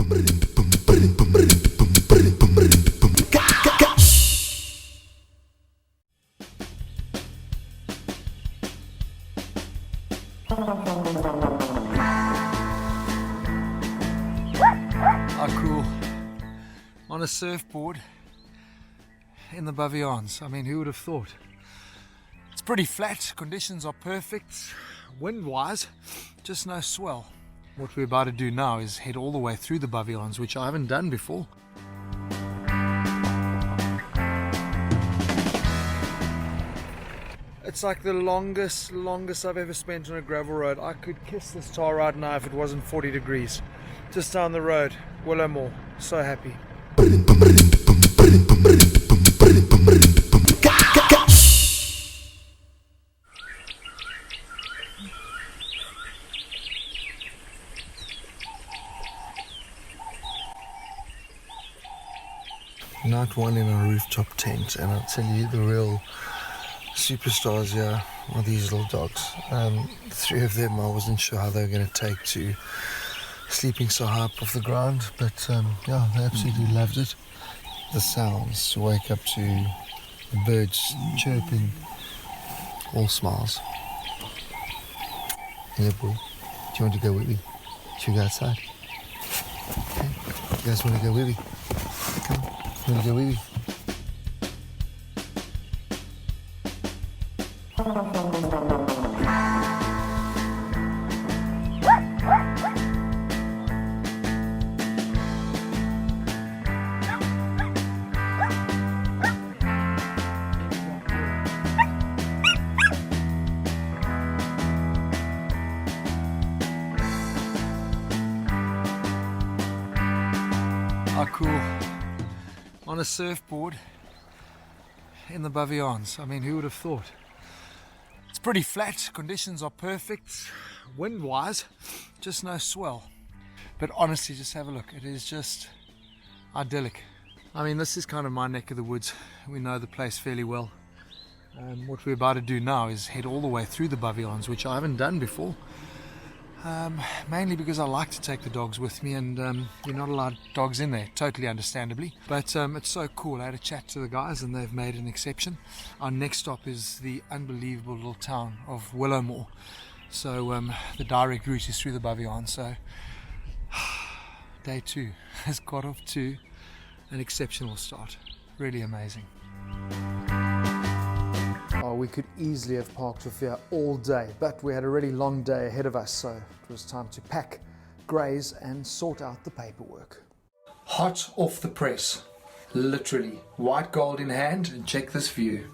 Oh, cool. On a surfboard in the Baviaans. I mean, who would have thought? It's pretty flat, conditions are perfect. Wind-wise, just no swell. What we're about to do now is head all the way through the Baviaans, which I haven't done before. It's like the longest I've ever spent on a gravel road. I could kiss this tar right now if it wasn't 40 degrees. Just down the road, Willowmore. So happy. Night one in a rooftop tent, and I'll tell you, the real superstars here are these little dogs. 3 of them I wasn't sure how they were going to take to sleeping so high up off the ground, but yeah, they absolutely loved it. The sounds to wake up to, the birds chirping, all smiles. Hello boy, do you want to go with me? Should we go outside? Okay. You guys want to go with me? Come on. You want to go with me? Oh, cool. On a surfboard in the Baviaans. I mean, who would have thought? It's pretty flat, conditions are perfect. Wind-wise, just no swell. But honestly, just have a look. It is just idyllic. I mean, this is kind of my neck of the woods. We know the place fairly well. What we're about to do now is head all the way through the Baviaans, which I haven't done before. Mainly because I like to take the dogs with me, and you're not allowed dogs in there, totally understandably. But it's so cool. I had a chat to the guys and they've made an exception. Our next stop is the unbelievable little town of Willowmore. So the direct route is through the Baviaans. So day 2 has got off to an exceptional start. Really amazing. Oh, we could easily have parked off here all day, but we had a really long day ahead of us, so it was time to pack, graze and sort out the paperwork. Hot off the press, literally. White gold in hand, and check this view.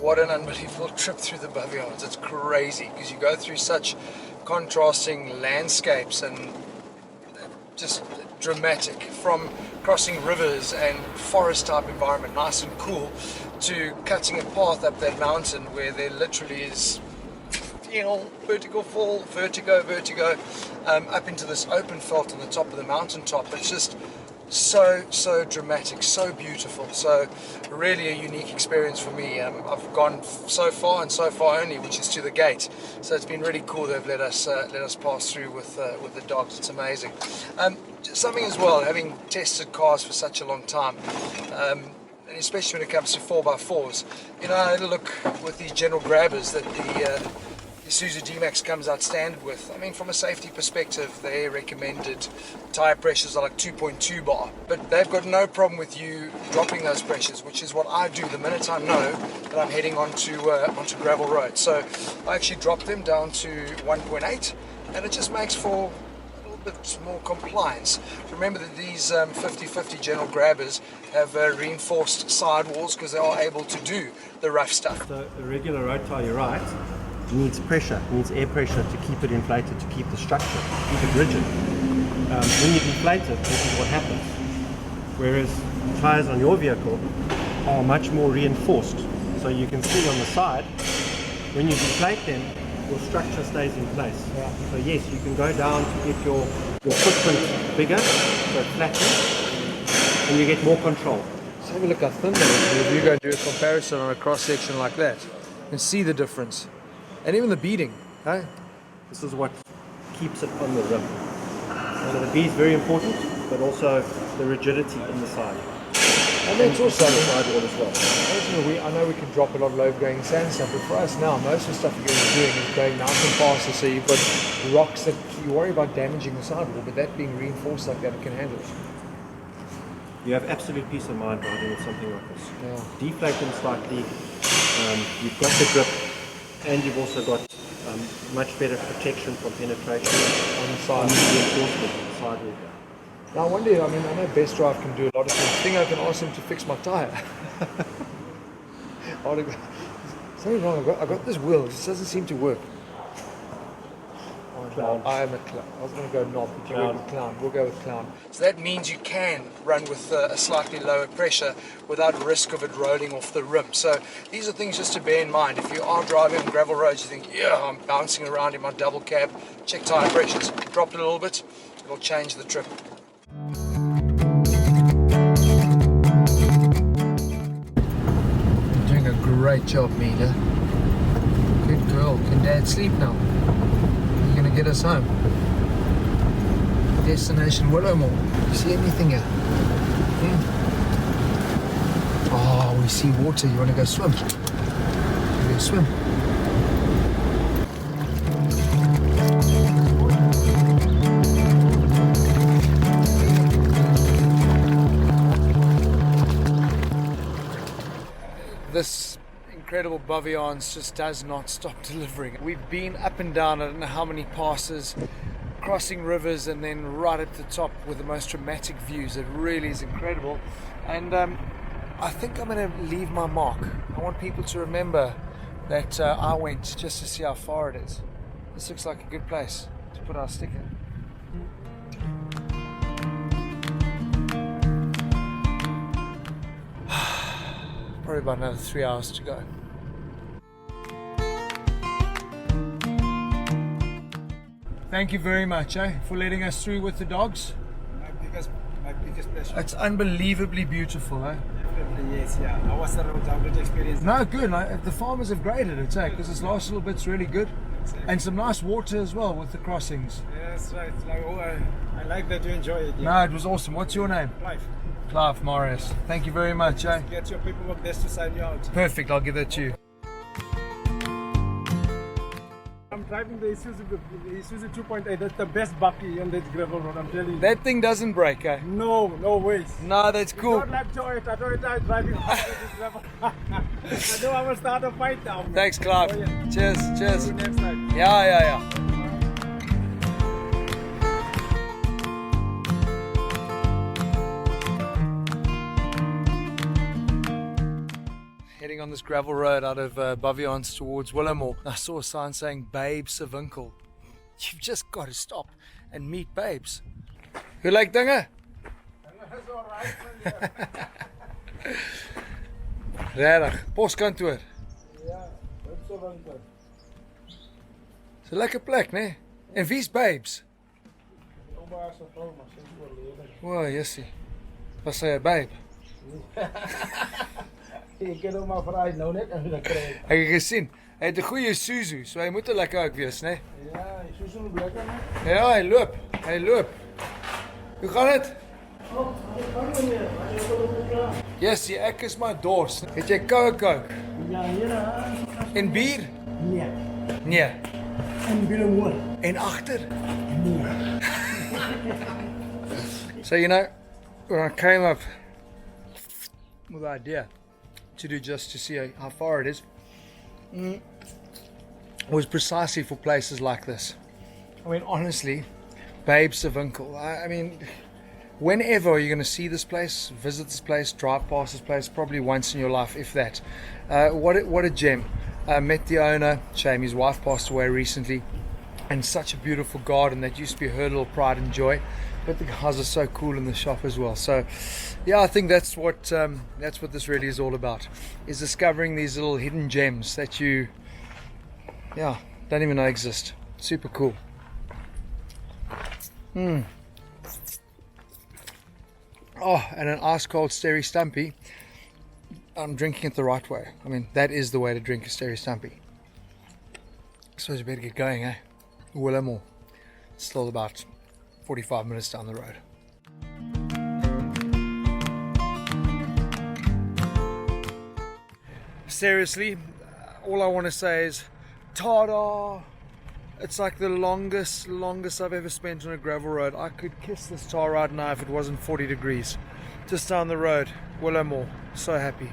What an unbelievable trip through the Baviaans. It's crazy because you go through such contrasting landscapes and just dramatic, from crossing rivers and forest type environment, nice and cool, to cutting a path up that mountain where there literally is, you know, vertical fall, vertigo, up into this open felt on the top of the mountaintop. It's just so dramatic, so beautiful. So really a unique experience for me. I've gone so far and so far only, which is to the gate. So it's been really cool. They've let us pass through with the dogs. It's amazing. Something as well, having tested cars for such a long time, and especially when it comes to 4x4s, you know, I had a look with these general grabbers that the Isuzu D-Max comes out standard with. I mean, from a safety perspective, their recommended tyre pressures are like 2.2 bar, but they've got no problem with you dropping those pressures, which is what I do the minute I know that I'm heading onto gravel road. So I actually dropped them down to 1.8, and it just makes for a little bit more compliance. Remember that these 50-50 general grabbers have reinforced sidewalls because they are able to do the rough stuff. So a regular road tire, you're right, needs pressure, needs air pressure to keep it inflated, to keep the structure, keep it rigid. When you deflate it, this is what happens. Whereas tires on your vehicle are much more reinforced. So you can see on the side, when you deflate them, your structure stays in place. Yeah. So yes, you can go down to get your footprint bigger, so it flattens, and you get more control. Just have a look how thin that is. If you go do a comparison on a cross section like that, you can see the difference. And even the beading, eh? This is what keeps it on the rim. So the bead is very important, but also the rigidity in the side. And that's also the sidewall as well. I know we can drop a lot of low-going sand stuff, but for us now, most of the stuff you're going to be doing is going mountain passes, so you've got rocks that you worry about damaging the sidewall, but that being reinforced like that, it can handle it. You have absolute peace of mind riding with something like this. Yeah. Deflate them slightly, you've got the grip, and you've also got much better protection from penetration On the side. and reinforcement on the sidewall. Now I wonder, I know Best Drive can do a lot of things. I think I can ask him to fix my tyre. Something wrong, I got this wheel, it just doesn't seem to work. Clown. I am a clown. I was going to go knob, but you went with clown. We'll go with clown. So that means you can run with a slightly lower pressure without risk of it rolling off the rim. So these are things just to bear in mind. If you are driving on gravel roads, you think, yeah, I'm bouncing around in my double cab, check tyre pressures. Drop it a little bit, it'll change the trip. You're doing a great job, Mina. Good girl. Can Dad sleep now? You're going to get us home. Destination Willowmore. You see anything here? Oh, we see water. You want to go swim? You go swim. This incredible Baviaans just does not stop delivering. We've been up and down, I don't know how many passes, crossing rivers, and then right at the top with the most dramatic views. It really is incredible. And I think I'm going to leave my mark. I want people to remember that I went just to see how far it is. This looks like a good place to put our sticker. Probably about another 3 hours to go. Thank you very much for letting us through with the dogs. My biggest pleasure. It's unbelievably beautiful. Definitely, yes, yeah. How was the road experience? No, good. The farmers have graded it because this last little bit's really good. And some nice water as well with the crossings. Yes, right. I like that you enjoy it. Yeah. No, it was awesome. What's your name? Life. Clive, Marius. Thank you very much. Get your paperwork there to sign you out. Perfect, I'll give that to you. I'm driving the Isuzu 2.8. That's the best bucky on this gravel road, I'm telling you. That thing doesn't break, No ways. No, that's cool. Don't like Toyota driving on this gravel. I know I will start a fight now. Man. Thanks, Clive. Oh, yeah. Cheers. See you next time. Yeah. Heading on this gravel road out of Baviaans towards Willowmore, I saw a sign saying Babe Savinkel. You've just got to stop and meet babes. You like dinge? Regtig, poskantoor. Ja, dat is zo winkel. Dis 'n lekker plek, né? En wie's babes? Oma se vrou, maar sy is oorlede. O, jessie. Was sy 'n babe? Ek ken hom maar vraai nou net en dan kry ek. Ek het gesien, hy het 'n goeie Isuzu, so hy moet 'n lekker ook wees, né? Ja, Isuzu loop lekker, né? Ja, hy loop. Hoe gaan dit? Jessie, ek is maar dors. Het jy Coke? Ja, hier. En bier? Nee. Nee. En Willowmore. En agter? Nee. So, when I came up with the idea to do just to see how far it is, was precisely for places like this. I mean, honestly, Babes of Winkle. I mean, whenever you're going to see this place, visit this place, drive past this place, probably once in your life, if that. What a gem. Met the owner, shame his wife passed away recently, and such a beautiful garden that used to be her little pride and joy. But the guys are so cool in the shop as well. So yeah, I think that's what this really is all about, is discovering these little hidden gems that you don't even know exist. Super cool. Oh, and an ice cold Sterry Stumpy. I'm drinking it the right way. I mean, that is the way to drink a Sterry Stumpy. I suppose you better get going, eh? Willowmore. It's still about 45 minutes down the road. Seriously, all I want to say is ta-da! It's like the longest I've ever spent on a gravel road. I could kiss this tar right now if it wasn't 40 degrees. Just down the road, Willowmore. So happy.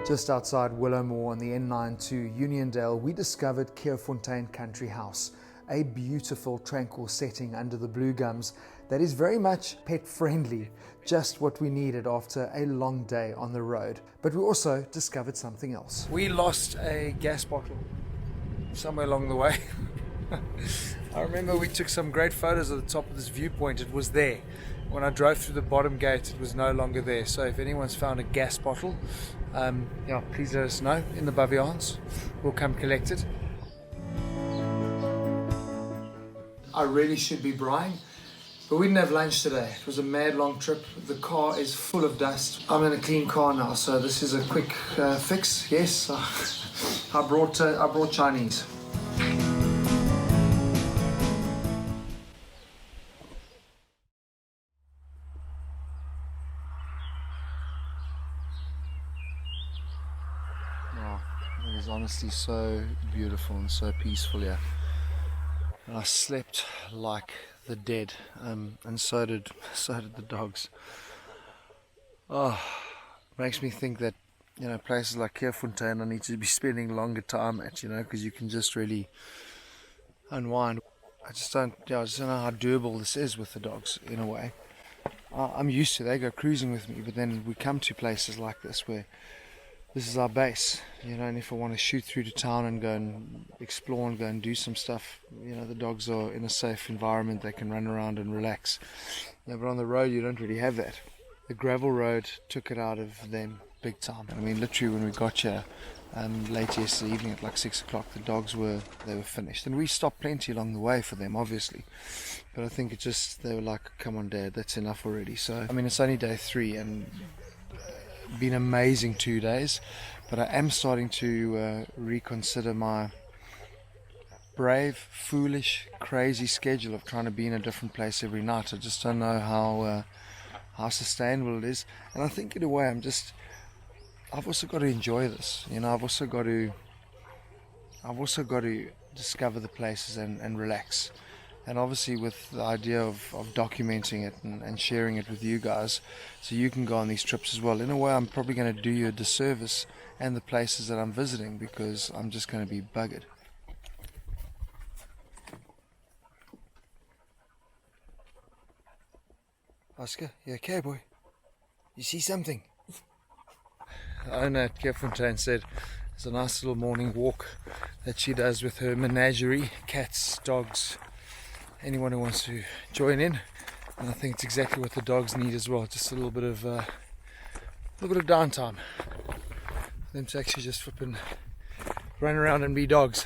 Just outside Willowmore on the N9 to Uniondale, we discovered Kia-Ora Country House, a beautiful tranquil setting under the blue gums that is very much pet friendly, just what we needed after a long day on the road. But we also discovered something else. We lost a gas bottle somewhere along the way. I remember we took some great photos at the top of this viewpoint. It was there. When I drove through the bottom gate, it was no longer there. So if anyone's found a gas bottle, please let us know in the Baviaans. We'll come collect it. I really should be braaiing, but we didn't have lunch today. It was a mad long trip. The car is full of dust. I'm in a clean car now, so this is a quick fix. Yes, I brought Chinese. It is honestly so beautiful and so peaceful here. And I slept like the dead, and so did the dogs. Oh, makes me think that, you know, places like Kia-Ora I need to be spending longer time at, you know, because you can just really unwind. I just don't know how doable this is with the dogs in a way. I'm used to it. They go cruising with me, but then we come to places like this where this is our base, you know, and if I want to shoot through to town and go and explore and go and do some stuff, you know, the dogs are in a safe environment, they can run around and relax. Yeah, but on the road you don't really have that. The gravel road took it out of them big time. I mean, literally when we got here late yesterday evening at like 6 o'clock, the dogs were finished, and we stopped plenty along the way for them, obviously, but I think they were like, come on Dad, that's enough already. So I mean, it's only day 3 and been amazing 2 days, but I am starting to reconsider my brave, foolish, crazy schedule of trying to be in a different place every night. I just don't know how sustainable it is, and I think in a way I've also got to enjoy this, you know. I've also got to discover the places and relax. And obviously with the idea of documenting it and sharing it with you guys, so you can go on these trips as well. In a way, I'm probably going to do you a disservice and the places that I'm visiting, because I'm just going to be buggered. Oscar, you okay, boy? You see something? The owner at Kia-Ora said it's a nice little morning walk that she does with her menagerie, cats, dogs, anyone who wants to join in. And I think it's exactly what the dogs need as well, just a little bit of downtime for them to actually just flip and run around and be dogs,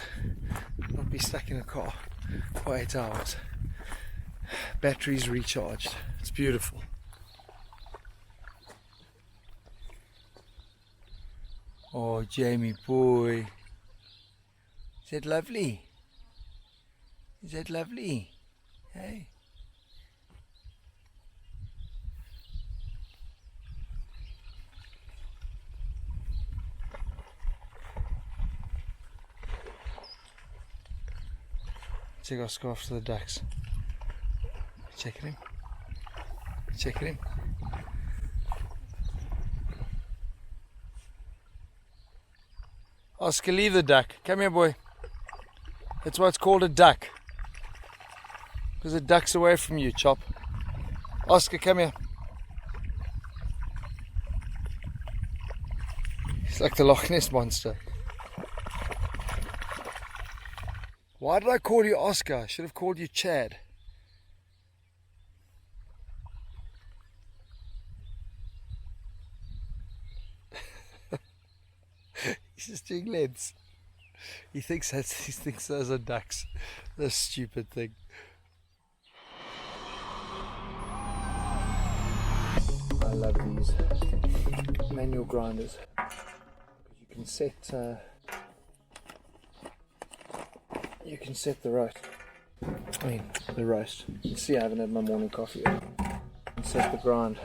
not be stuck in a car for 8 hours. Batteries recharged. It's beautiful. Oh, Jamie boy, is that lovely? Is that lovely? Hey. Take our scarf to the ducks. Checking him. Checking him. Oscar, leave the duck. Come here, boy. That's why it's called a duck. Because it ducks away from you, Chop. Oscar, come here. He's like the Loch Ness monster. Why did I call you Oscar? I should have called you Chad. He's just doing leads. He thinks those are ducks. The stupid thing. I love these manual grinders. You can set the roast. The roast. You can see I haven't had my morning coffee yet. And set the grind.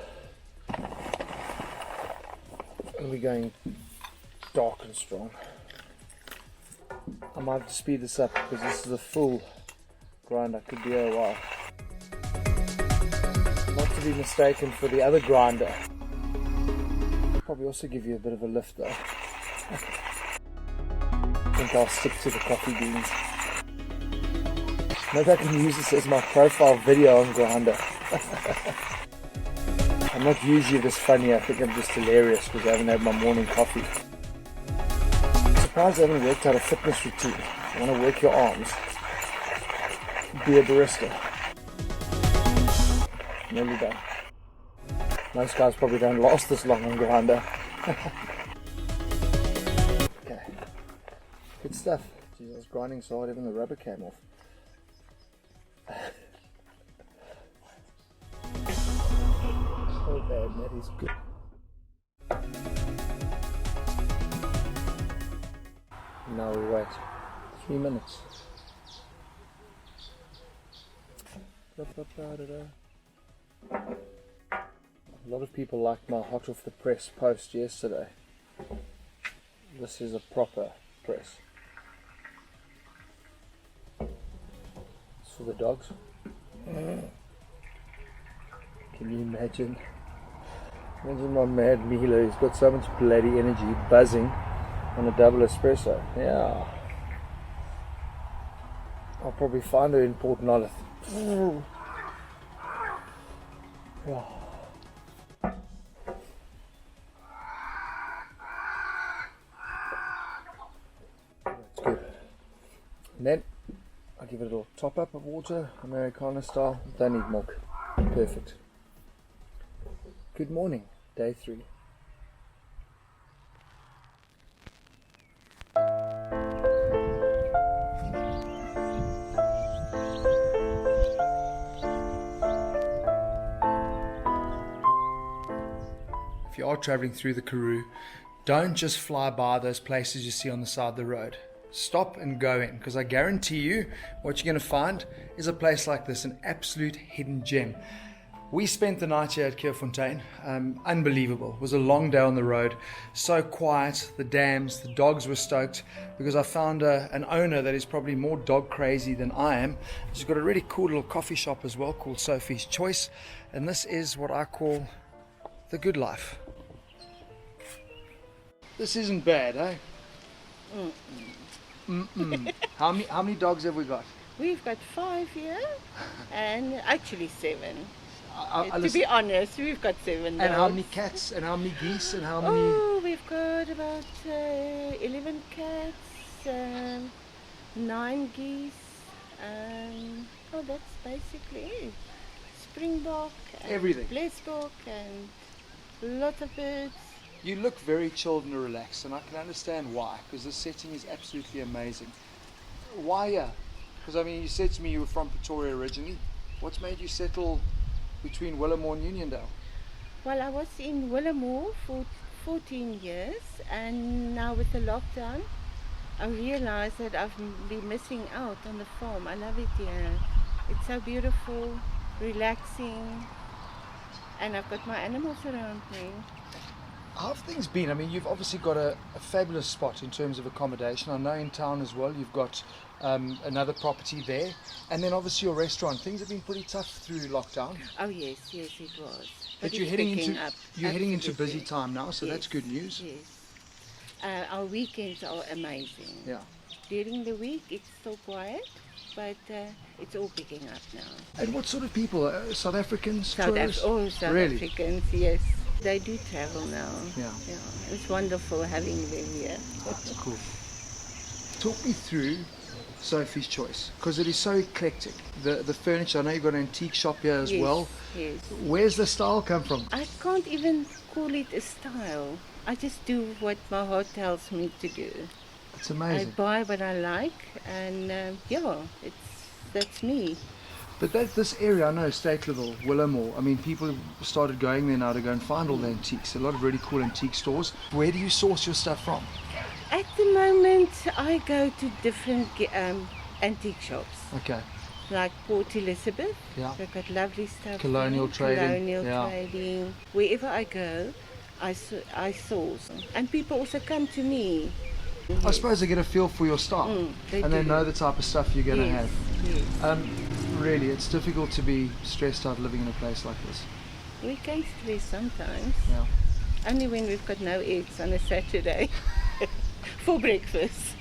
And we're going dark and strong. I might have to speed this up because this is a full grinder. Could be a while. Not to be mistaken for the other grinder. Probably also give you a bit of a lift though. I think I'll stick to the coffee beans. Maybe I can use this as my profile video on grinder. I'm not usually this funny. I think I'm just hilarious because I haven't had my morning coffee. I haven't worked out a fitness routine. You want to work your arms, be a barista. Nearly done. Most guys probably don't last this long on grinder. Okay, good stuff. Jeez, I was grinding so hard even the rubber came off. So bad, that is good. Now we wait 3 minutes. A lot of people liked my hot off the press post yesterday. This is a proper press. It's for the dogs. Can you imagine? Imagine my mad Mila, he's got so much bloody energy, buzzing on a double espresso. Yeah. I'll probably find her in Port Nolloth. Yeah. That's good. And then I'll give it a little top up of water, Americano style. Don't need milk. Perfect. Good morning, day 3. If you are traveling through the Karoo, don't just fly by those places you see on the side of the road. Stop and go in, because I guarantee you what you're going to find is a place like this, an absolute hidden gem. We spent the night here at Kia-Fontaine. Unbelievable. It was a long day on the road. So quiet, the dams, the dogs were stoked because I found an owner that is probably more dog crazy than I am. She's got a really cool little coffee shop as well called Sophie's Choice, and this is what I call the good life. This isn't bad, eh? How many dogs have we got? We've got 5 here, and actually 7. To be honest, we've got 7 dogs. And how many cats, and how many geese, and how many... Oh, we've got about 11 cats, 9 geese, oh, that's basically it. Springbok, and everything. Blesbok, and lots of birds. You look very chilled and relaxed, and I can understand why, because the setting is absolutely amazing. Why here? Because I mean, you said to me you were from Pretoria originally. What's made you settle between Willowmore and Uniondale? Well, I was in Willowmore for 14 years, and now with the lockdown, I realized that I've been missing out on the farm. I love it here. It's so beautiful, relaxing, and I've got my animals around me. How have things been? I mean, you've obviously got a fabulous spot in terms of accommodation. I know in town as well, you've got another property there. And then obviously your restaurant. Things have been pretty tough through lockdown. Oh yes, it was. But you're heading into busy time now, so yes, that's good news. Yes. Our weekends are amazing. Yeah. During the week, it's so quiet, but it's all picking up now. And what sort of people? South Africans, South tourists? South Really? Africans, yes. They do travel now. Yeah. It's wonderful having them here. That's cool. Talk me through Sophie's choice, because it is so eclectic. The furniture, I know you've got an antique shop here as well. Yes. Where's the style come from? I can't even call it a style. I just do what my heart tells me to do. It's amazing. I buy what I like, and that's me. But this area, I know, Stateleville, Willowmore, I mean, people have started going there now to go and find all the antiques. A lot of really cool antique stores. Where do you source your stuff from? At the moment, I go to different antique shops, Okay. like Port Elizabeth. Yeah. They've got lovely stuff. Colonial there. trading, Colonial yeah. trading. Wherever I go, I source. And people also come to me. I suppose they get a feel for your style, they and they do. know the type of stuff you're going to have. Yes. Really, it's difficult to be stressed out living in a place like this. We can stress sometimes. Yeah. Only when we've got no eggs on a Saturday for breakfast.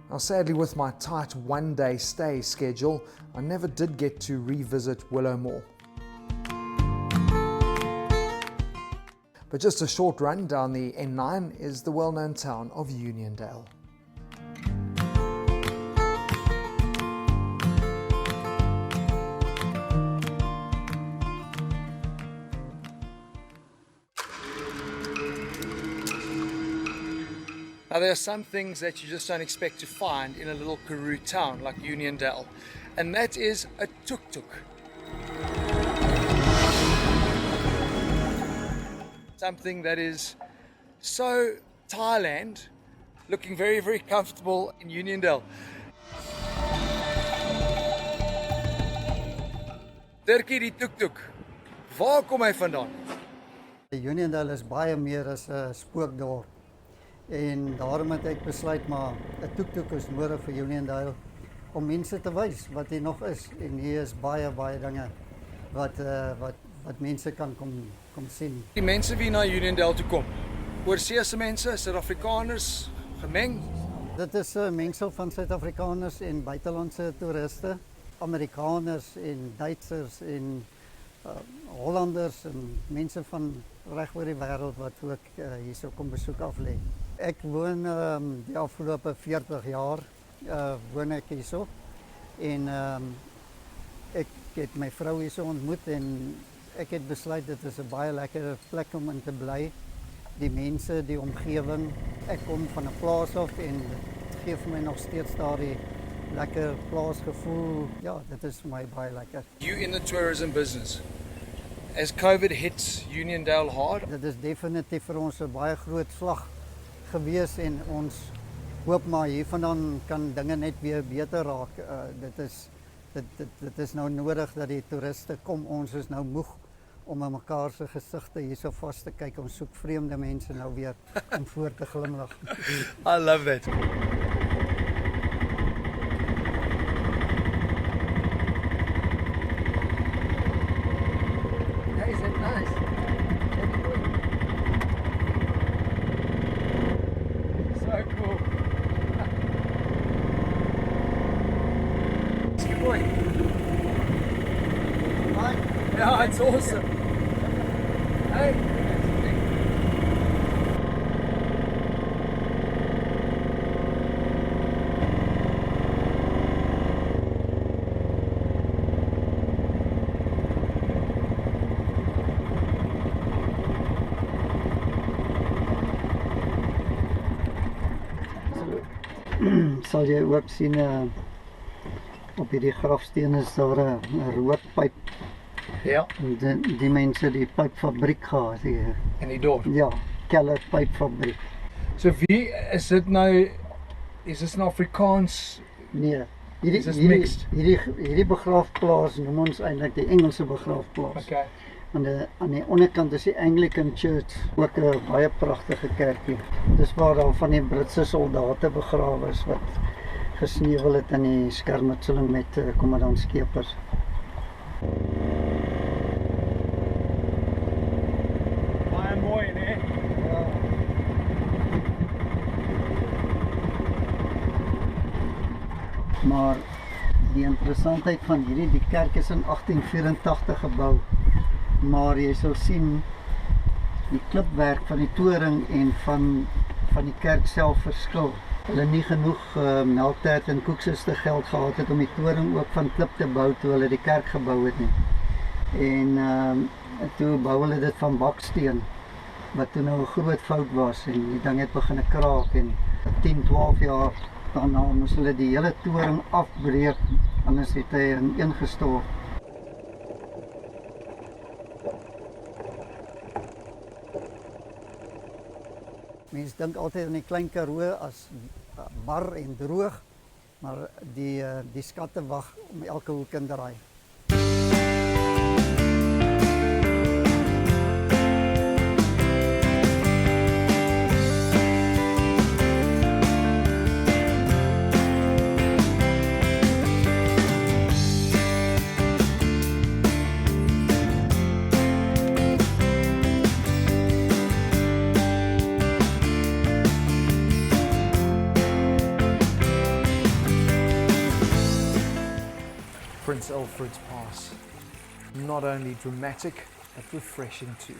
Now, sadly, with my tight one-day stay schedule, I never did get to revisit Willowmore. But just a short run down the N9 is the well-known town of Uniondale. Now, there are some things that you just don't expect to find in a little Karoo town like Uniondale, and that is a tuk-tuk. Something that is so Thailand, looking very, very comfortable in Uniondale. Turkie die tuk-tuk, waar kom hy vandaan? Uniondale is baie meer as 'n spookdorp. En daarom het ek besluit maar 'n tuk-tuk is nodig vir Uniondale om mense te wys wat hier nog is. En hier is baie dinge wat mense kan kom sien. Die mense wie na Uniondale toe kom, oorseese mense, Suid-Afrikaners, gemeng. Dit is 'n mengsel van Suid-Afrikaners en buitelandse toeriste, Amerikaners en Duitsers en Hollanders en mense van reg oor die wêreld wat ook hierso kom besoek aflê. Ek woon die afgelope 40 jaar woon ek hierso en ek het my vrou hierso ontmoet en ek het besluit dit is 'n baie lekker plek om in te bly. Die mense, die omgewing. Ek kom van 'n plaas af en dit gee vir my nog steeds daardie lekker plaasgevoel. Ja, dit is vir my baie lekker. You in the tourism business. As COVID hits Uniondale hard, Dit is definitief vir ons 'n baie groot slag gewees en ons hoop maar hiervandaan kan dinge net weer beter raak. Dit is nou nodig dat die toeriste kom. Ons is nou moeg om aan mekaar se gesigte hierso vas te kyk. Ons soek vreemde mense nou weer om voor te glimlag. I love that. Is that nice? So cool. It's good boy. Yeah, it's awesome. Hey. Sal jy ook sien op hierdie grafsteen is daar 'n rookpyp. Ja. Die mense die pypfabriek gehad hier. In die dorp. Ja, Keller pypfabriek. So wie is dit nou? Is dit nou Afrikaans? Nee, Is dit mixed? hierdie begraafplaas noem ons eintlik die Engelse begraafplaas. Okay. Aan die onderkant is die Anglican Church, ook 'n baie pragtige kerkie. Dis waar al van die Britse soldate begrawe is wat gesneuwel het in die skermutseling met kommandant Skeepers. Baie mooi, né? Maar die interessantheid van die kerk is in 1884 gebou. Maar jy sal sien die klipwerk van die toring en van die kerk self verskil. Hulle nie genoeg melktert en koeksiste geld gehad het om die toring ook van klip te bou toe hulle die kerk gebou het nie. En toe bou hulle dit van baksteen, wat toe nou 'n groot fout was en die ding het begin kraak en 10, 12 jaar daarna moes hulle die hele toring afbreek, anders het hy ineengestort. Mense dink altyd aan die Klein Karoo as bar en droog, maar die skatte wag om elke hoek en draai. Prince Alfred Pass. Not only dramatic, but refreshing too.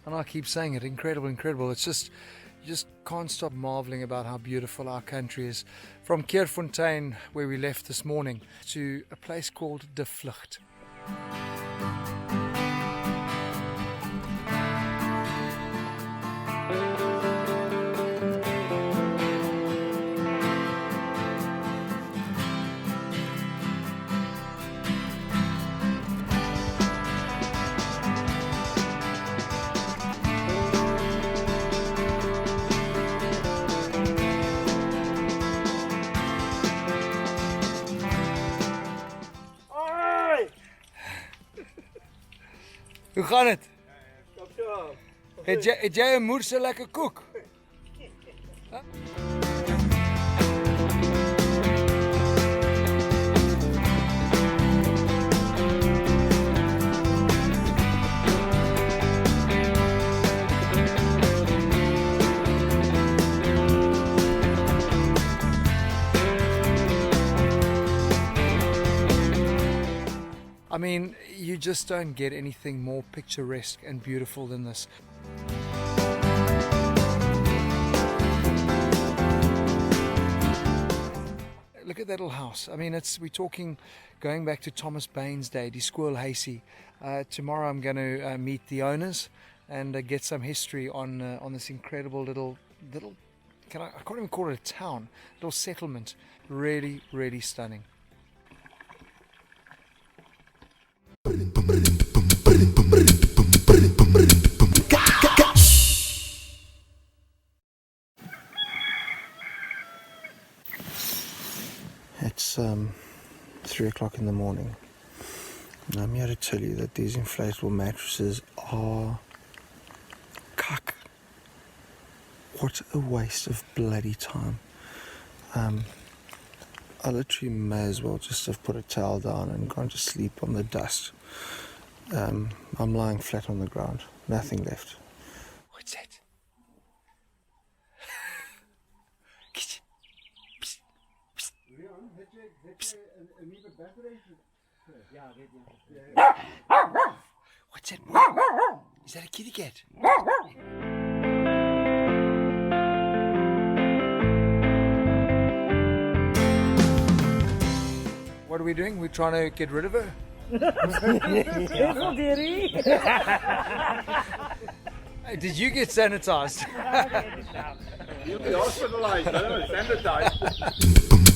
And I keep saying it, incredible, incredible. It's just, you just can't stop marveling about how beautiful our country is. From Keerfontein, where we left this morning, to a place called Vlugt. Hoe gaan het? Het jy 'n moerse lekker koek? I mean, you just don't get anything more picturesque and beautiful than this. Look at that little house. I mean, we're talking going back to Thomas Bain's day, die Squirrel Hasey. Tomorrow I'm going to meet the owners and get some history on this incredible little I can't even call it a town, little settlement. Really, really stunning. It's 3 o'clock in the morning, and I'm here to tell you that these inflatable mattresses are cuck. What a waste of bloody time. I literally may as well just have put a towel down and gone to sleep on the dust. I'm lying flat on the ground, nothing left. What's that? What's that? Is that a kitty cat? What are we doing? We're trying to get rid of her? Did you get sanitized? You'll be hospitalized, sanitized.